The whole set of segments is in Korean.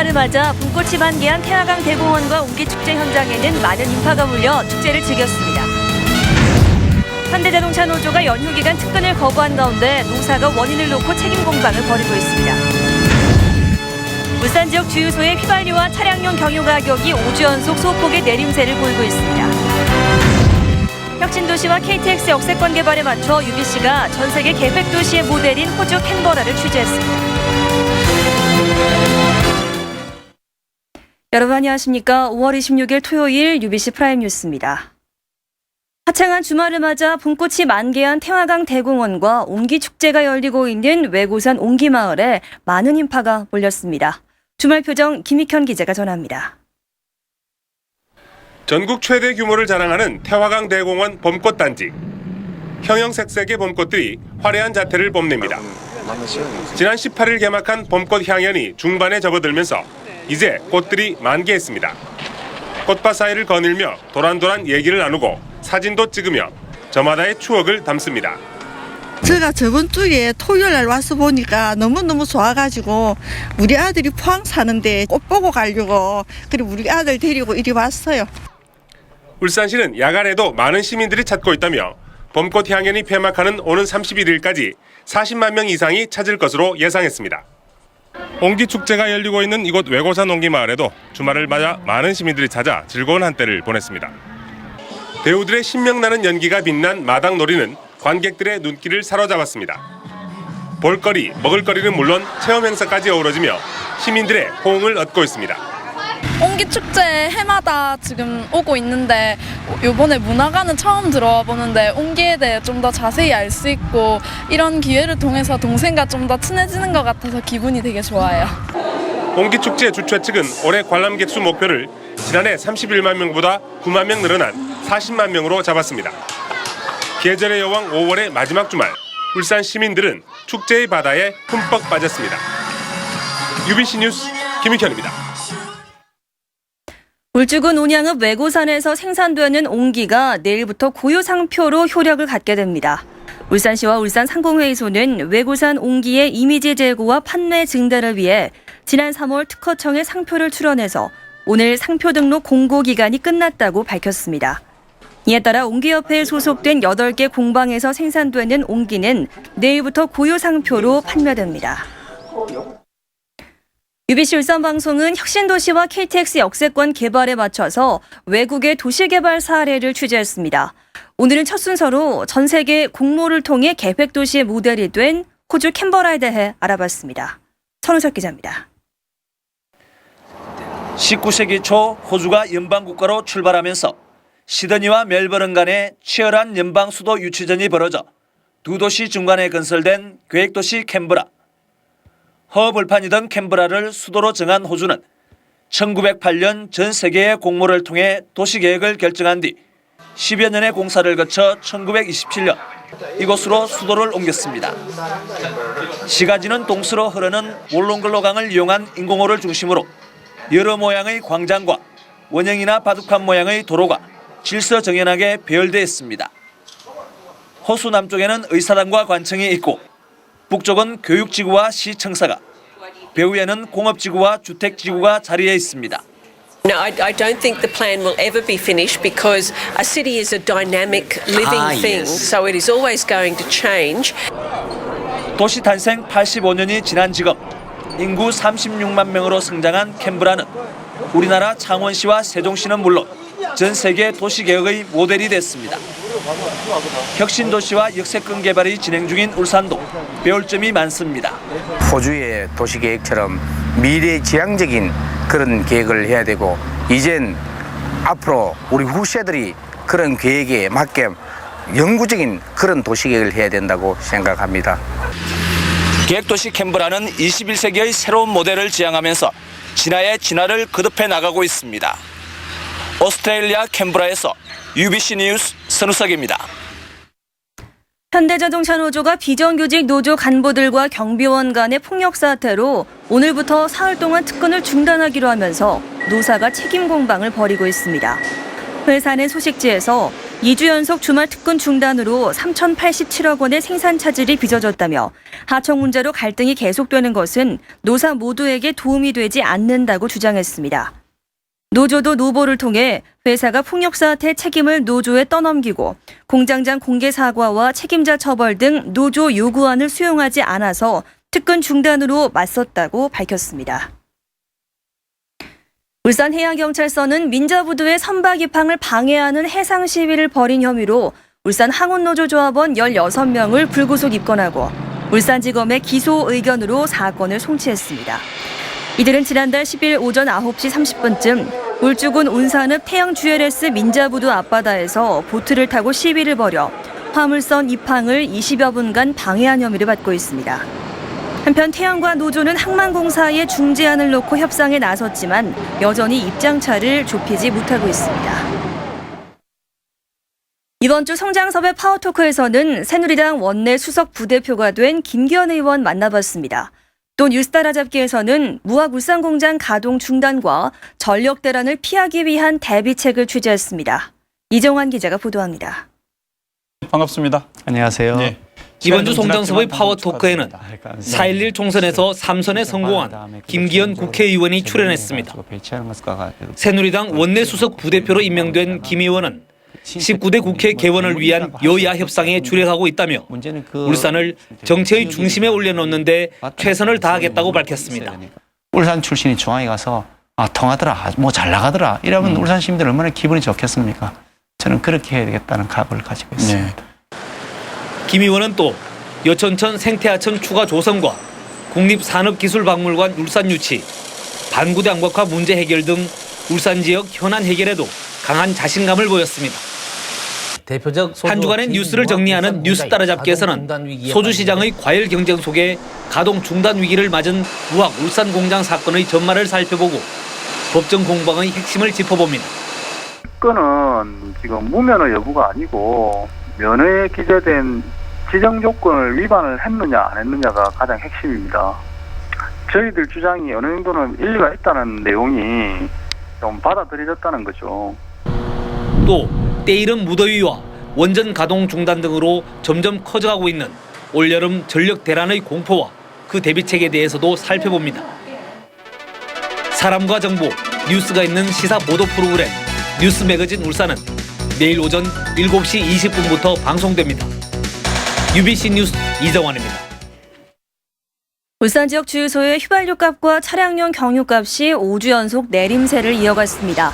주말을 맞아 봄꽃이 만개한 태화강 대공원과 옹기축제 현장에는 많은 인파가 몰려 축제를 즐겼습니다. 현대자동차 노조가 연휴 기간 특근을 거부한 가운데 노사가 원인을 놓고 책임 공방을 벌이고 있습니다. 울산 지역 주유소의 휘발유와 차량용 경유 가격이 5주 연속 소폭의 내림세를 보이고 있습니다. 혁신도시와 KTX 역세권 개발에 맞춰 UBC가 전 세계 계획도시의 모델인 호주 캔버라를 취재했습니다. 여러분 안녕하십니까? 5월 26일 토요일 UBC 프라임 뉴스입니다. 화창한 주말을 맞아 봄꽃이 만개한 태화강 대공원과 옹기축제가 열리고 있는 외고산 옹기마을에 많은 인파가 몰렸습니다. 주말 표정 김익현 기자가 전합니다. 전국 최대 규모를 자랑하는 태화강 대공원 봄꽃단지. 형형색색의 봄꽃들이 화려한 자태를 뽐냅니다. 지난 18일 개막한 봄꽃 향연이 중반에 접어들면서 이제 꽃들이 만개했습니다. 꽃밭 사이를 거닐며 도란도란 얘기를 나누고 사진도 찍으며 저마다의 추억을 담습니다. 제가 저번 주에 토요일 날 와서 보니까 너무너무 좋아가지고 우리 아들이 포항 사는데 꽃 보고 가려고 그리고 우리 아들 데리고 이리 왔어요. 울산시는 야간에도 많은 시민들이 찾고 있다며 봄꽃 향연이 폐막하는 오는 31일까지 40만 명 이상이 찾을 것으로 예상했습니다. 옹기축제가 열리고 있는 이곳 외고산 옹기마을에도 주말을 맞아 많은 시민들이 찾아 즐거운 한때를 보냈습니다. 배우들의 신명나는 연기가 빛난 마당놀이는 관객들의 눈길을 사로잡았습니다. 볼거리, 먹을거리는 물론 체험 행사까지 어우러지며 시민들의 호응을 얻고 있습니다. 옹기축제 해마다 지금 오고 있는데 이번에 문화관은 처음 들어와 보는데 옹기에 대해 좀 더 자세히 알 수 있고 이런 기회를 통해서 동생과 좀 더 친해지는 것 같아서 기분이 되게 좋아요. 옹기축제 주최 측은 올해 관람객 수 목표를 지난해 31만 명보다 9만 명 늘어난 40만 명으로 잡았습니다. 계절의 여왕 5월의 마지막 주말, 울산 시민들은 축제의 바다에 흠뻑 빠졌습니다. UBC 뉴스 김익현입니다. 울주군 온양읍 외고산에서 생산되는 옹기가 내일부터 고유상표로 효력을 갖게 됩니다. 울산시와 울산상공회의소는 외고산 옹기의 이미지 제고와 판매 증대를 위해 지난 3월 특허청에 상표를 출원해서 오늘 상표 등록 공고 기간이 끝났다고 밝혔습니다. 이에 따라 옹기협회에 소속된 8개 공방에서 생산되는 옹기는 내일부터 고유상표로 판매됩니다. UBC 울산방송은 혁신도시와 KTX 역세권 개발에 맞춰서 외국의 도시개발 사례를 취재했습니다. 오늘은 첫 순서로 전 세계 공모를 통해 계획도시의 모델이 된 호주 캔버라에 대해 알아봤습니다. 천우석 기자입니다. 19세기 초 호주가 연방국가로 출발하면서 시드니와 멜버른 간에 치열한 연방 수도 유치전이 벌어져 두 도시 중간에 건설된 계획도시 캔버라. 허벌판이던 캔버라를 수도로 정한 호주는 1908년 전 세계의 공모를 통해 도시계획을 결정한 뒤 10여 년의 공사를 거쳐 1927년 이곳으로 수도를 옮겼습니다. 시가 지는 동서로 흐르는 몰롱글로강을 이용한 인공호를 중심으로 여러 모양의 광장과 원형이나 바둑판 모양의 도로가 질서정연하게 배열되어 있습니다. 호수 남쪽에는 의사당과 관청이 있고 북쪽은 교육지구와 시청사가, 배후에는 공업지구와 주택지구가 자리해 있습니다. No, I don't think the plan will ever be finished because a city is a dynamic living thing, so it is always going to change. 도시 탄생 85년이 지난 지금 인구 36만 명으로 성장한 캔버라는 우리나라 창원시와 세종시는 물론 전 세계 도시개혁의 모델이 됐습니다. 혁신도시와 역세권 개발이 진행 중인 울산도 배울 점이 많습니다. 호주의 도시계획처럼 미래지향적인 그런 계획을 해야 되고 이젠 앞으로 우리 후세들이 그런 계획에 맞게 영구적인 그런 도시계획을 해야 된다고 생각합니다. 계획도시 캔버라는 21세기의 새로운 모델을 지향하면서 진화의 진화를 거듭해 나가고 있습니다. 오스트레일리아 캔버라에서 UBC 뉴스 선우석입니다. 현대자동차 노조가 비정규직 노조 간부들과 경비원 간의 폭력 사태로 오늘부터 사흘 동안 특근을 중단하기로 하면서 노사가 책임 공방을 벌이고 있습니다. 회사는 소식지에서 2주 연속 주말 특근 중단으로 3,087억 원의 생산 차질이 빚어졌다며 하청 문제로 갈등이 계속되는 것은 노사 모두에게 도움이 되지 않는다고 주장했습니다. 노조도 노보를 통해 회사가 폭력 사태 책임을 노조에 떠넘기고 공장장 공개 사과와 책임자 처벌 등 노조 요구안을 수용하지 않아서 특근 중단으로 맞섰다고 밝혔습니다. 울산해양경찰서는 민자부두의 선박 입항을 방해하는 해상 시위를 벌인 혐의로 울산 항운노조조합원 16명을 불구속 입건하고 울산지검의 기소 의견으로 사건을 송치했습니다. 이들은 지난달 10일 오전 9시 30분쯤 울주군 운산읍 태영 GLS 민자부두 앞바다에서 보트를 타고 시위를 벌여 화물선 입항을 20여 분간 방해한 혐의를 받고 있습니다. 한편 태양과 노조는 항만공사의 중재안을 놓고 협상에 나섰지만 여전히 입장차를 좁히지 못하고 있습니다. 이번 주 성장섭의 파워토크에서는 새누리당 원내 수석 부대표가 된 김기현 의원 만나봤습니다. 또 뉴스 따라잡기에서는 무학 울산공장 가동 중단과 전력 대란을 피하기 위한 대비책을 취재했습니다. 이정환 기자가 보도합니다. 반갑습니다. 안녕하세요. 네. 이번 주 송정섭의 파워토크에는 4.11 총선에서 3선에 성공한 김기현 국회의원이 출연했습니다. 새누리당 원내수석 부대표로 임명된 김 의원은 19대 국회 개원을 위한 여야 협상에 주력하고 있다며 울산을 정치의 중심에 올려놓는 데 최선을 다하겠다고 밝혔습니다. 울산 출신이 중앙에 가서 통하더라, 뭐 잘 나가더라 이러면 울산 시민들 얼마나 기분이 좋겠습니까? 저는 그렇게 해야 되겠다는 각오를 가지고 있습니다. 네. 김 의원은 또 여천천 생태하천 추가 조성과 국립산업기술박물관 울산 유치, 반구대 양극화 문제 해결 등 울산 지역 현안 해결에도 강한 자신감을 보였습니다. 한 주간의 뉴스를 정리하는 뉴스 따라잡기에서는 소주 시장의 과열 경쟁 속에 가동 중단 위기를 맞은 무학 울산 공장 사건의 전말을 살펴보고 법정 공방의 핵심을 짚어봅니다. 건은 지금 무면허 여부가 아니고 면허에 기재된 지정 조건을 위반을 했느냐 안 했느냐가 가장 핵심입니다. 저희들 주장이 어느 정도는 일리가 있다는 내용이 좀 받아들여졌다는 거죠. 또 때이른 무더위와 원전 가동 중단 등으로 점점 커져가고 있는 올여름 전력 대란의 공포와 그 대비책에 대해서도 살펴봅니다. 사람과 정보, 뉴스가 있는 시사 보도 프로그램 뉴스 매거진 울산은 내일 오전 7시 20분부터 방송됩니다. UBC 뉴스 이정환입니다. 울산 지역 주유소의 휘발유값과 차량용 경유값이 5주 연속 내림세를 이어갔습니다.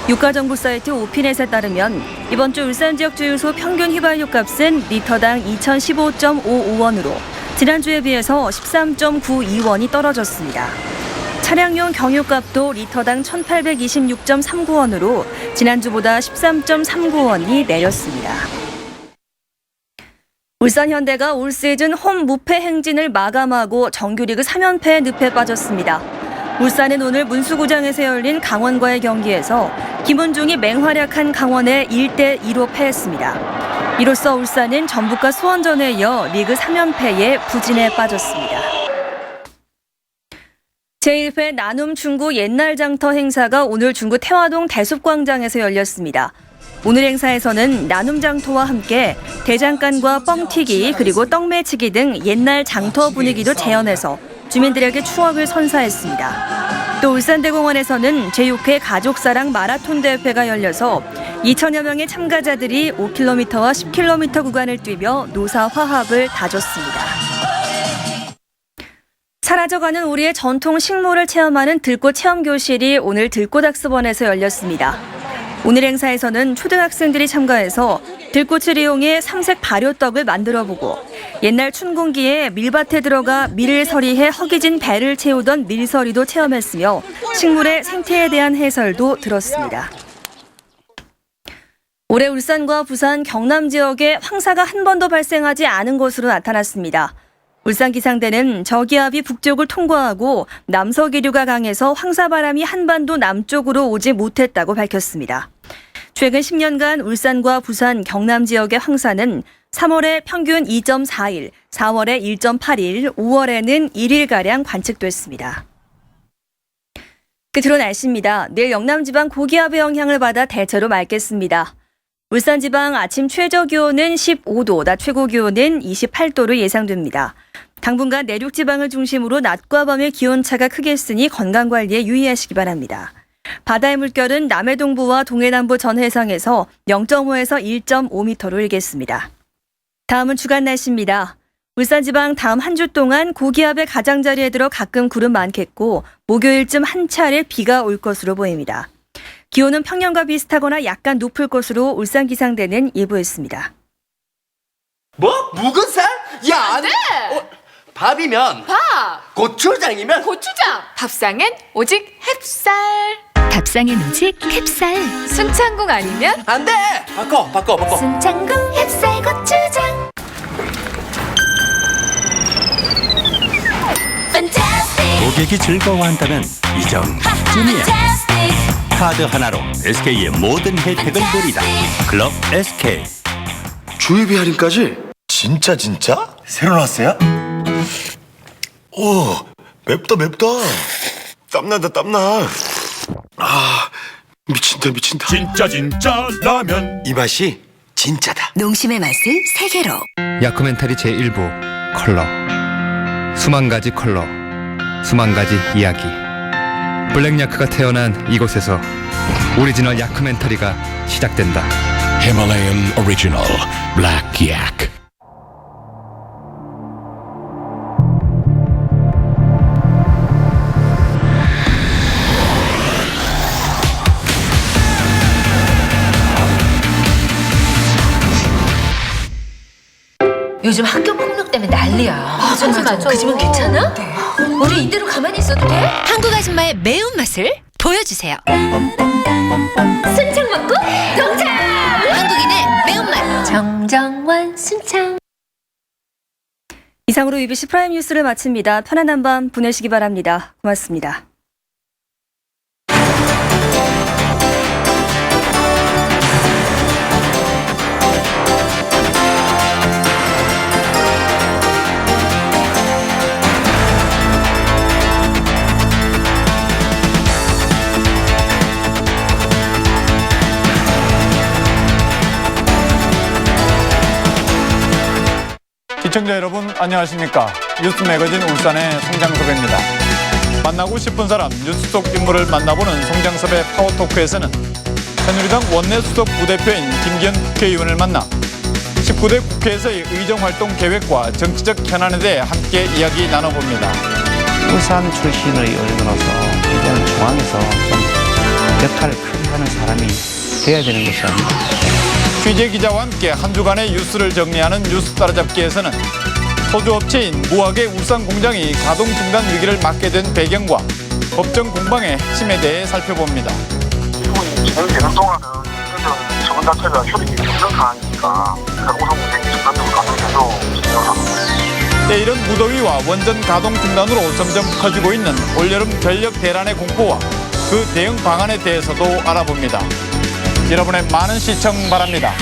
유가정보 사이트 오피넷에 따르면 이번 주 울산 지역 주유소 평균 휘발유값은 리터당 2,015.55원으로 지난주에 비해서 13.92원이 떨어졌습니다. 차량용 경유값도 리터당 1,826.39원으로 지난주보다 13.39원이 내렸습니다. 울산현대가 올 시즌 홈 무패 행진을 마감하고 정규리그 3연패의 늪에 빠졌습니다. 울산은 오늘 문수구장에서 열린 강원과의 경기에서 김은중이 맹활약한 강원에 1대2로 패했습니다. 이로써 울산은 전북과 수원전에 이어 리그 3연패에 부진에 빠졌습니다. 제1회 나눔 중구 옛날 장터 행사가 오늘 중구 태화동 대숲광장에서 열렸습니다. 오늘 행사에서는 나눔 장터와 함께 대장간과 뻥튀기 그리고 떡매치기 등 옛날 장터 분위기도 재현해서 주민들에게 추억을 선사했습니다. 또 울산대공원에서는 제6회 가족사랑 마라톤 대회가 열려서 2천여 명의 참가자들이 5km와 10km 구간을 뛰며 노사 화합을 다졌습니다. 사라져가는 우리의 전통 식물을 체험하는 들꽃 체험교실이 오늘 들꽃학습원에서 열렸습니다. 오늘 행사에서는 초등학생들이 참가해서 들꽃을 이용해 삼색 발효떡을 만들어보고 옛날 춘궁기에 밀밭에 들어가 밀을 서리해 허기진 배를 채우던 밀서리도 체험했으며 식물의 생태에 대한 해설도 들었습니다. 올해 울산과 부산, 경남 지역에 황사가 한 번도 발생하지 않은 것으로 나타났습니다. 울산기상대는 저기압이 북쪽을 통과하고 남서기류가 강해서 황사바람이 한반도 남쪽으로 오지 못했다고 밝혔습니다. 최근 10년간 울산과 부산, 경남 지역의 황사는 3월에 평균 2.4일, 4월에 1.8일, 5월에는 1일가량 관측됐습니다. 끝으로 날씨입니다. 내일 영남지방 고기압의 영향을 받아 대체로 맑겠습니다. 울산지방 아침 최저기온은 15도, 낮 최고기온은 28도로 예상됩니다. 당분간 내륙지방을 중심으로 낮과 밤의 기온차가 크겠으니 건강관리에 유의하시기 바랍니다. 바다의 물결은 남해동부와 동해남부 전 해상에서 0.5에서 1.5m로 일겠습니다. 다음은 주간 날씨입니다. 울산지방 다음 한 주 동안 고기압의 가장자리에 들어 가끔 구름 많겠고 목요일쯤 한 차례 비가 올 것으로 보입니다. 기온은 평년과 비슷하거나 약간 높을 것으로 울산기상대는 예보했습니다. 뭐? 묵은 살? 야, 안 돼! 밥이면 밥! 고추장이면 고추장! 밥상엔 오직 햅쌀! 밥상엔 오직 햅쌀! 순창궁 아니면? 안 돼! 바꿔. 순창궁 햅쌀 고추장! 고객이 즐거워한다면 이 정도쯤이야. 카드 하나로 SK의 모든 혜택을 누리다. 클럽 SK. 주유비 할인까지? 진짜? 새로 나왔어요? 오, 맵다. 땀나. 아, 미친다. 진짜 라면. 이 맛이 진짜다. 농심의 맛을 세계로. 야크멘탈이 제1부 컬러. 수만 가지 컬러, 수만 가지 이야기. 블랙야크가 태어난 이곳에서 오리지널 야크멘탈이가 시작된다. 히말라얀 오리지널 블랙 야크. 요즘 학교 폭력 때문에 난리야. 맞아. 그 집은 괜찮아? 우리 이대로 가만히 있어도 돼? 한국 아줌마의 매운맛을 보여주세요. 순창 먹고 동창! 한국인의 매운맛 정정원 순창. 이상으로 UBC 프라임 뉴스를 마칩니다. 편안한 밤 보내시기 바랍니다. 고맙습니다. 시청자 여러분 안녕하십니까. 뉴스 매거진 울산의 송장섭입니다. 만나고 싶은 사람 뉴스 속 인물을 만나보는 송장섭의 파워토크에서는 새누리당 원내 수석 부대표인 김기현 국회의원을 만나 19대 국회에서의 의정활동 계획과 정치적 현안에 대해 함께 이야기 나눠봅니다. 울산 출신의 의원으로서 이제는 중앙에서 좀 역할을 크게 하는 사람이 돼야 되는 것이 아닙니다. 취재 기자와 함께 한 주간의 뉴스를 정리하는 뉴스 따라잡기에서는 소주업체인 무학의 울산 공장이 가동 중단 위기를 맞게 된 배경과 법정 공방의 핵심에 대해 살펴봅니다. 진행되는 동안은 저건 자체가 효력이 없는 상황이니까 우선 공장이 중단적으로 가동해서 진행을 하는 거예요. 이런 무더위와 원전 가동 중단으로 점점 커지고 있는 올여름 전력 대란의 공포와 그 대응 방안에 대해서도 알아봅니다. 여러분의 많은 시청 바랍니다.